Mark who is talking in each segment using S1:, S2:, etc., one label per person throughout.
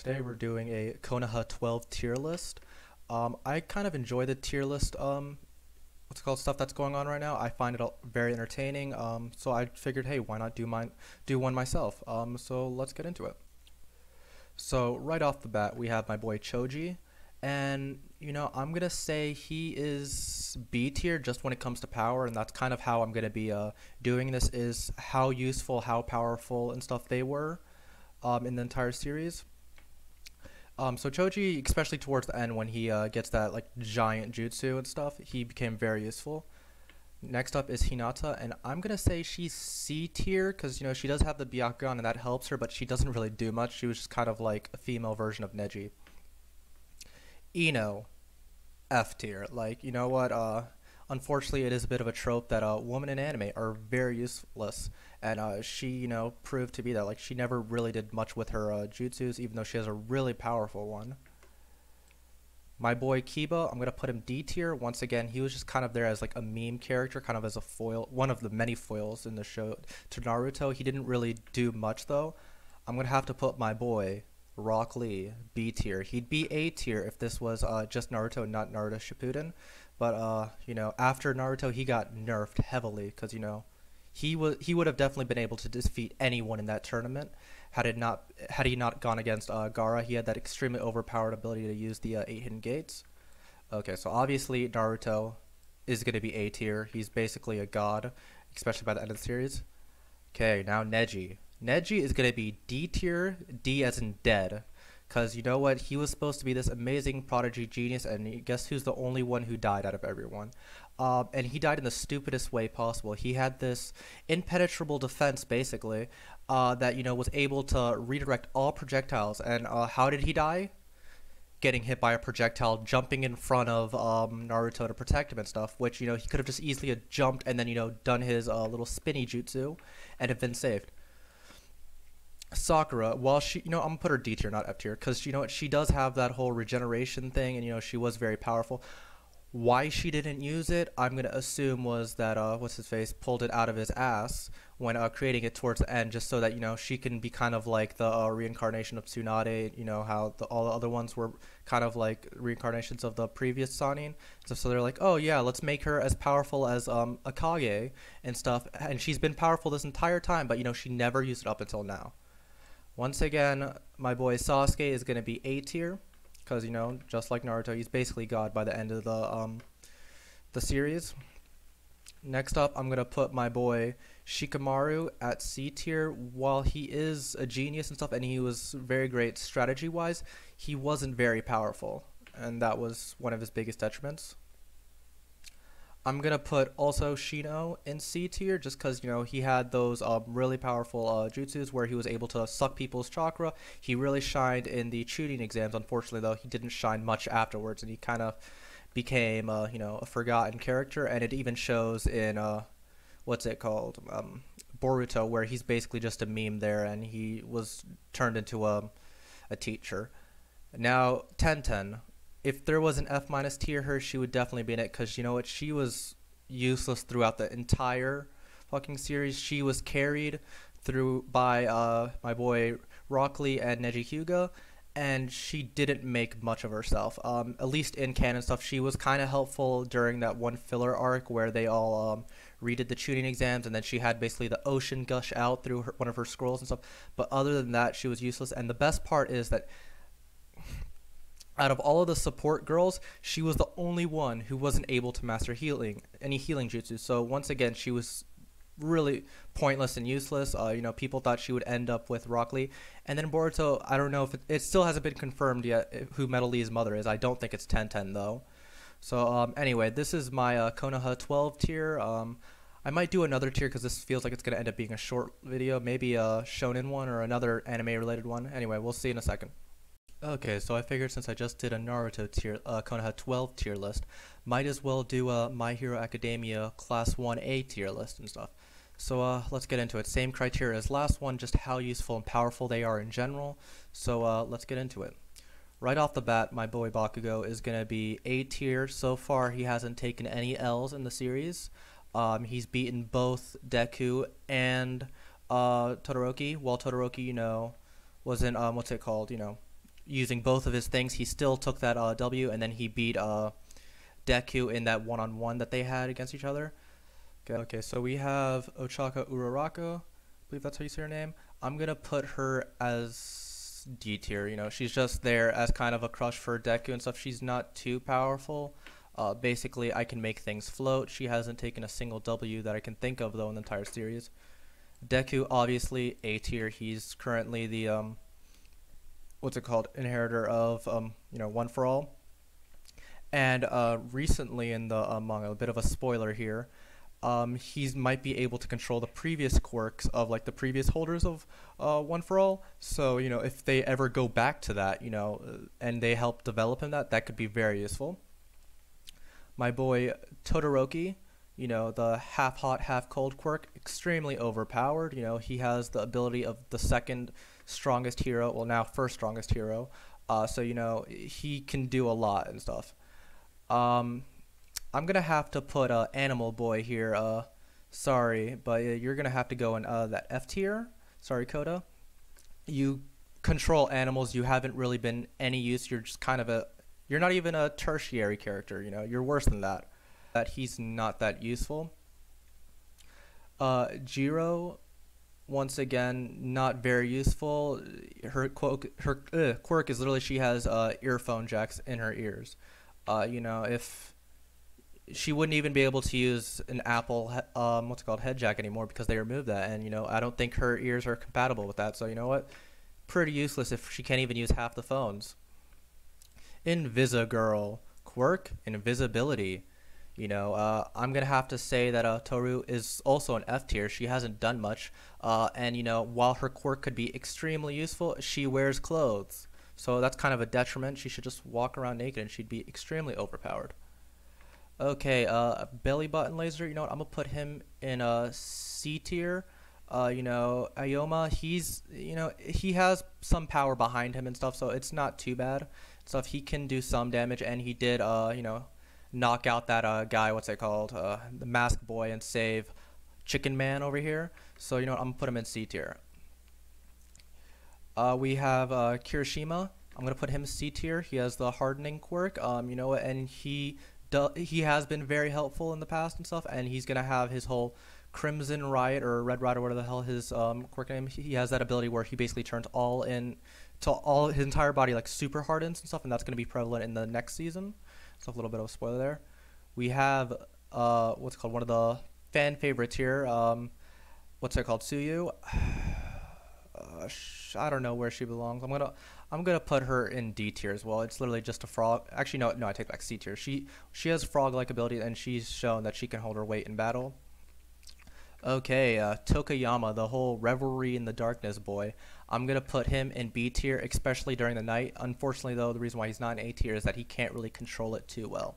S1: Today we're doing a Konoha 12 tier list. I kind of enjoy the tier list, what's it called, stuff that's going on right now. I find it very entertaining, so I figured, hey, why not do one myself? So let's get into it. So right off the bat, we have my boy Choji, and I'm gonna say he is B tier just when it comes to power, and that's kind of how I'm gonna be doing this, is how useful, how powerful and stuff they were in the entire series. So Choji, especially towards the end when he gets that like giant jutsu and stuff, he became very useful. Next up is Hinata, and I'm gonna say she's C tier because she does have the Byakugan and that helps her, but she doesn't really do much. She was just kind of like a female version of Neji. Ino, F tier. Like, you know what? Unfortunately, it is a bit of a trope that women in anime are very useless, and she, proved to be that. Like, she never really did much with her jutsus, even though she has a really powerful one. My boy Kiba, I'm gonna put him D tier. Once again, he was just kind of there as like a meme character, kind of as a foil, one of the many foils in the show to Naruto. He didn't really do much though. I'm gonna have to put my boy Rock Lee B tier. He'd be A tier if this was just Naruto, not Naruto Shippuden. But after Naruto, he got nerfed heavily because he would have definitely been able to defeat anyone in that tournament had he not gone against Gaara. He had that extremely overpowered ability to use the 8 hidden gates. Okay, so obviously Naruto is going to be A tier. He's basically a god, especially by the end of the series. Okay, now Neji. Neji is going to be D tier, D as in dead. Because you know what? He was supposed to be this amazing prodigy genius, and guess who's the only one who died out of everyone? And he died in the stupidest way possible. He had this impenetrable defense, basically, that, was able to redirect all projectiles. And how did he die? Getting hit by a projectile, jumping in front of Naruto to protect him and stuff, which, he could have just easily jumped and then, done his little spinny jutsu and have been saved. Sakura, well, I'm gonna put her D tier, not F tier, because you know what, she does have that whole regeneration thing, and she was very powerful. Why she didn't use it, I'm gonna assume was that what's his face pulled it out of his ass when creating it towards the end, just so that she can be kind of like the reincarnation of Tsunade. How all the other ones were kind of like reincarnations of the previous Sanin. So they're like, oh yeah, let's make her as powerful as Akage and stuff, and she's been powerful this entire time, but she never used it up until now. Once again, my boy Sasuke is going to be A tier, because, just like Naruto, he's basically God by the end of the series. Next up, I'm going to put my boy Shikamaru at C tier. While he is a genius and stuff, and he was very great strategy-wise, he wasn't very powerful, and that was one of his biggest detriments. I'm going to put also Shino in C tier just because, he had those really powerful jutsus where he was able to suck people's chakra. He really shined in the Chunin exams. Unfortunately, though, he didn't shine much afterwards, and he kind of became, a forgotten character. And it even shows in, what's it called, Boruto, where he's basically just a meme there, and he was turned into a teacher. Now, Tenten. If there was an F- tier her, she would definitely be in it, because you know what, she was useless throughout the entire fucking series. She was carried through by my boy Rock Lee and Neji Hyuga, and she didn't make much of herself. At least in canon stuff, she was kind of helpful during that one filler arc where they all redid the Chunin exams, and then she had basically the ocean gush out through one of her scrolls and stuff. But other than that, she was useless. And the best part is that out of all of the support girls, she was the only one who wasn't able to master any healing jutsu. So once again, she was really pointless and useless. People thought she would end up with Rock Lee. And then Boruto, I don't know if it still hasn't been confirmed yet who Metal Lee's mother is. I don't think it's Tenten though. So anyway, this is my Konoha 12 tier. I might do another tier because this feels like it's going to end up being a short video. Maybe a shonen one or another anime related one. Anyway, we'll see in a second. Okay, so I figured since I just did a Naruto tier, Konoha 12 tier list, might as well do a My Hero Academia Class 1A tier list and stuff. So let's get into it. Same criteria as last one, just how useful and powerful they are in general. So let's get into it. Right off the bat, my boy Bakugo is going to be A tier. So far, he hasn't taken any L's in the series. He's beaten both Deku and Todoroki, while Todoroki, was in, what's it called, using both of his things, he still took that W, and then he beat Deku in that one-on-one that they had against each other. Okay, so we have Ochaka Uraraka. I believe that's how you say her name. I'm gonna put her as D tier. You know, she's just there as kind of a crush for Deku and stuff. She's not too powerful. Basically, I can make things float. She hasn't taken a single W that I can think of, though, in the entire series. Deku, obviously, A tier. He's currently the, what's it called, inheritor of, you know, One for All. And recently in the manga, a bit of a spoiler here, he might be able to control the previous quirks of, like, the previous holders of One for All. So, you know, if they ever go back to that, you know, and they help develop him, that could be very useful. My boy Todoroki, you know, the half hot, half cold quirk, extremely overpowered. You know, he has the ability of the second strongest hero, well, now first strongest hero. So, you know, he can do a lot and stuff. I'm going to have to put Animal Boy here. Sorry, but you're going to have to go in that F tier. Sorry, Koda. You control animals. You haven't really been any use. You're just kind of you're not even a tertiary character, you know. You're worse than that. That he's not that useful. Jiro, once again, not very useful. Her quirk is literally she has earphone jacks in her ears. You know, if she wouldn't even be able to use an Apple what's it called, head jack anymore because they removed that, and you know, I don't think her ears are compatible with that. So you know what, pretty useless if she can't even use half the phones. Invisigirl quirk, invisibility. You know, I'm gonna have to say that Toru is also an F tier. She hasn't done much, and you know, while her quirk could be extremely useful, she wears clothes, so that's kind of a detriment. She should just walk around naked, and she'd be extremely overpowered. Okay, belly button laser. You know what? I'm gonna put him in a C tier. You know, Ayoma, you know, he has some power behind him and stuff, so it's not too bad. Stuff, he can do some damage, and he did, you know, knock out that guy, what's it called, the Masked Boy, and save Chicken Man over here. So you know what? I'm gonna put him in C tier. We have Kirishima. I'm gonna put him C tier. He has the hardening quirk. You know what? And he has been very helpful in the past and stuff, and he's gonna have his whole Crimson Riot or Red Riot or whatever the hell his quirk name. He has that ability where he basically turns all his entire body like super hardens and stuff, and that's gonna be prevalent in the next season. So a little bit of a spoiler there. We have what's called one of the fan favorites here. What's it called? Suyu. I don't know where she belongs. I'm gonna put her in D tier as well. It's literally just a frog. Actually, no, I take back C tier. She has frog-like ability, and she's shown that she can hold her weight in battle. Okay, Tokuyama, the whole revelry in the darkness boy. I'm gonna put him in B tier, especially during the night. Unfortunately, though, the reason why he's not in A tier is that he can't really control it too well.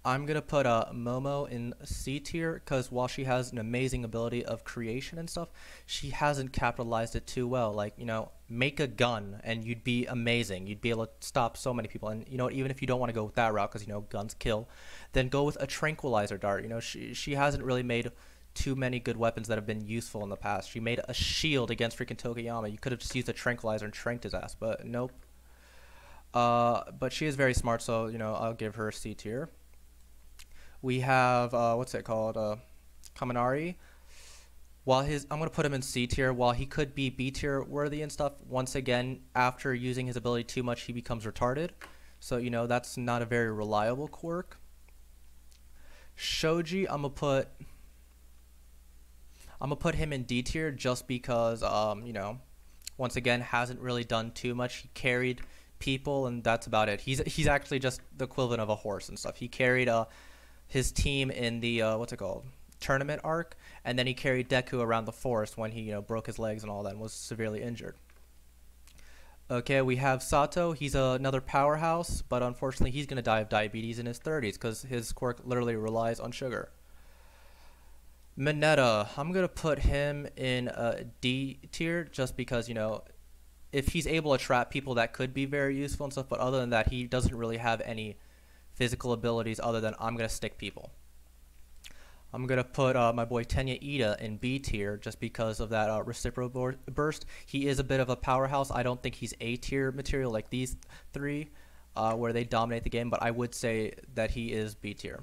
S1: I'm gonna put Momo in C tier because while she has an amazing ability of creation and stuff, she hasn't capitalized it too well. Like, you know, make a gun and you'd be amazing. You'd be able to stop so many people. And you know, even if you don't want to go with that route because you know guns kill, then go with a tranquilizer dart. You know, she hasn't really made too many good weapons that have been useful in the past. She made a shield against freaking Tokuyama. You could have just used a tranquilizer and tranked his ass, but nope. But she is very smart, so you know, I'll give her C tier. We have what's it called, Kaminari. I'm gonna put him in C tier. While he could be B tier worthy and stuff, once again, after using his ability too much, he becomes retarded. So you know, that's not a very reliable quirk. Shoji, I'm gonna put him in D tier just because you know, once again, hasn't really done too much. He carried people, and that's about it. He's actually just the equivalent of a horse and stuff. He carried his team in the what's it called, tournament arc, and then he carried Deku around the forest when he, you know, broke his legs and all that and was severely injured. Okay, we have Sato. He's another powerhouse, but unfortunately he's gonna die of diabetes in his 30s because his quirk literally relies on sugar. Mineta, I'm gonna put him in D tier just because, you know, if he's able to trap people, that could be very useful and stuff, but other than that, he doesn't really have any physical abilities other than I'm gonna stick people. I'm gonna put my boy Tenya Ida in B tier just because of that reciprocal burst. He is a bit of a powerhouse. I don't think he's A tier material like these three, where they dominate the game, but I would say that he is B tier.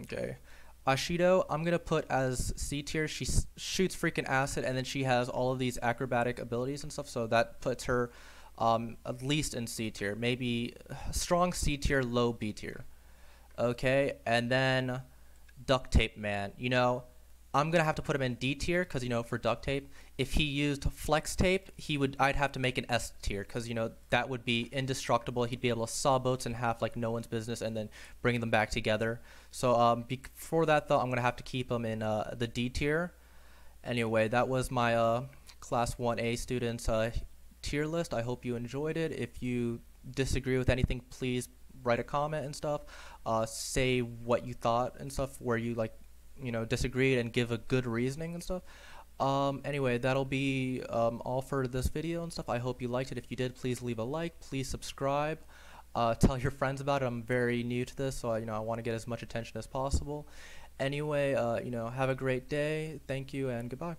S1: Okay. Ashido, I'm gonna put as C tier. She shoots freaking acid, and then she has all of these acrobatic abilities and stuff. So that puts her at least in C tier. Maybe strong C tier, low B tier. Okay, and then Duct Tape Man. I'm gonna have to put him in D tier because for duct tape, if he used flex tape, I'd have to make an S tier because that would be indestructible. He'd be able to saw boats in half like no one's business and then bring them back together. So before that though, I'm gonna have to keep him in the D tier. Anyway, that was my class 1A students tier list. I hope you enjoyed it. If you disagree with anything, please write a comment and stuff. Say what you thought and stuff, where you disagreed, and give a good reasoning and stuff. Anyway, that'll be all for this video and stuff. I hope you liked it. If you did, please leave a like, please subscribe, tell your friends about it. I'm very new to this, so I want to get as much attention as possible. Anyway, have a great day. Thank you and goodbye.